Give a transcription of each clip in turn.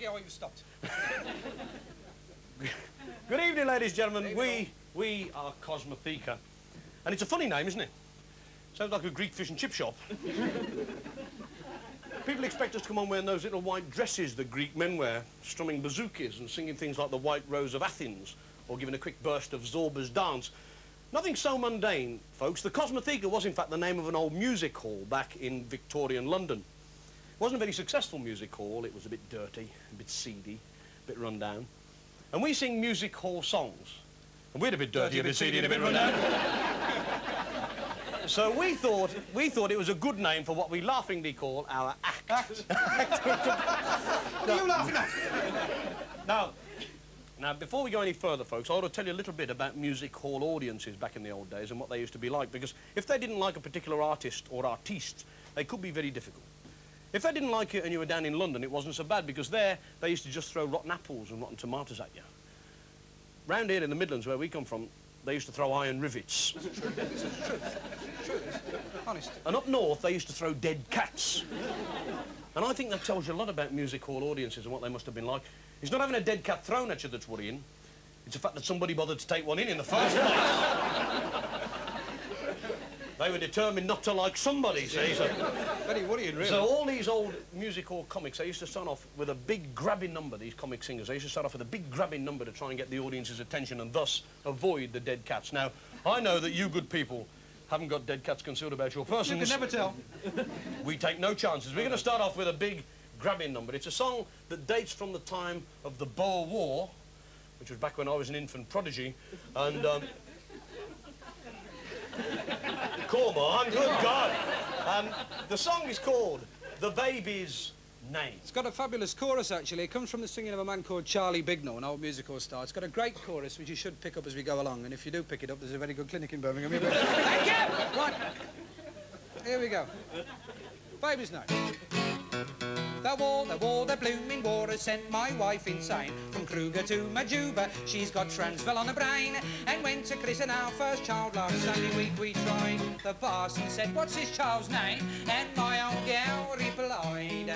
Okay, oh, you stopped. Good evening, ladies and gentlemen. We are Cosmotheka. And it's a funny name, isn't it? Sounds like a Greek fish and chip shop. People expect us to come on wearing those little white dresses that Greek men wear, strumming bazookas and singing things like the White Rose of Athens, or giving a quick burst of Zorba's dance. Nothing so mundane, folks. The Cosmotheka was, in fact, the name of an old music hall back in Victorian London. It wasn't a very successful music hall. It was a bit dirty, a bit seedy, a bit run down. And we sing music hall songs. And we're a bit dirty, a bit seedy, and a bit run down. So we thought it was a good name for what we laughingly call our act. What are you laughing at? Now, before we go any further, folks, I ought to tell you a little bit about music hall audiences back in the old days and what they used to be like, because if they didn't like a particular artist or artistes, they could be very difficult. If they didn't like it and you were down in London, it wasn't so bad, because there they used to just throw rotten apples and rotten tomatoes at you. Round here in the Midlands, where we come from, they used to throw iron rivets. True. Honest. And up north, they used to throw dead cats. And I think that tells you a lot about music hall audiences and what they must have been like. It's not having a dead cat thrown at you that's worrying. It's the fact that somebody bothered to take one in the first place. They were determined not to like somebody, see? So, Very worrying, really. so all these old music hall comics, they used to start off with a big grabbing number, these comic singers. They used to start off with a big grabbing number to try and get the audience's attention and thus avoid the dead cats. Now, I know that you good people haven't got dead cats concealed about your persons. You can never tell. We take no chances. We're going to start off with a big grabbing number. It's a song that dates from the time of the Boer War, which was back when I was an infant prodigy, and come on, good God. And the song is called The Baby's Name. It's got a fabulous chorus, actually. It comes from the singing of a man called Charlie Bignell, an old musical star. It's got a great chorus, which you should pick up as we go along. And if you do pick it up, there's a very good clinic in Birmingham. Thank you! Right. Here we go. Baby's Name. The blooming war has sent my wife insane. From Kruger to Majuba, she's got Transvaal on the brain. And went to christen our first child last Sunday week we tried. The parson said, what's his child's name? And my old gal replied,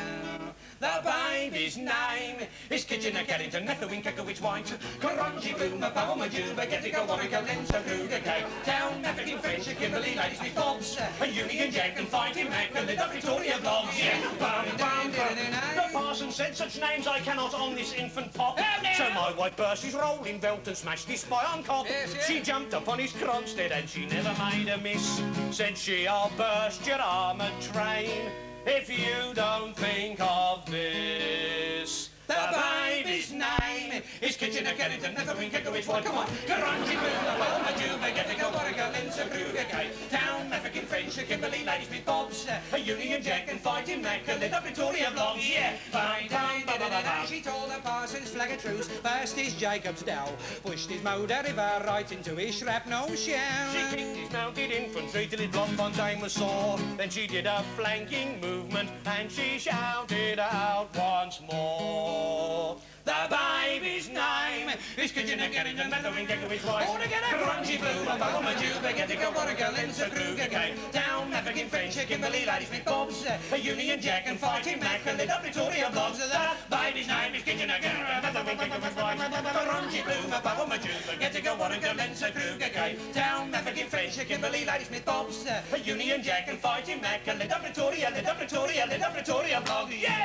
the baby's name is Kitchener, Carrington, Netherwing, Kekowicz, White, Karanji, Bloomer, Pebble, Majuba, Gettigo, Warwick, Lenza, Kruger, Cape Town, African, French, Kimberley, Ladysmith, Bobs, a Union Jack and Fighting Mac, and the Victoria Blogs, yeah. Bum, bum, bum. The parson said such names I cannot on this infant pop. So my wife burst his rolling belt and smashed his spy on cop. She jumped upon his cronstead and she never made a miss. Said she, I'll burst your armoured train if you don't think of this. The baby's name is Kitchener, Carrington, Netherwing, Kekowicz, White, come on, Karanji, Bloomer, Pebble, Majuba, Gettigo, Warwick, Lenza, Kruger, Cape Town, African, French, Kimberley, Ladysmith, Bobs, a Union Jack and Fighting Mac, and the Victoria Blogs, yeah. She told the parson's flag of truce, burst his Jacob's dowel, pushed his Moder River right into his shrapnel shell. She kicked his mounted infantry till his Bloemfontein was sore. Then she did a flanking movement and she shouted out once more. The baby's name is Kitchener, Carrington, Netherwing, Kekowicz, White, all together, Karanji, Bloomer, Pebble, Majuba, Gettigo, Warwick, Lenza, Kruger, Cape Town, African, French, Kimberley, Ladysmith, Bobs, a Union Jack and Fighting Mac, and the Victoria Blogs. The baby's name is Kitchener, Carrington, Netherwing, Kekowicz, White, Karanji, Bloomer, Pebble, Majuba, Gettigo, Warwick, Lenza, Kruger, Cape Town, African, French, Kimberley, Ladysmith, Bobs, a Union Jack and Fighting Mac, and the Victoria Blogs. Yeah!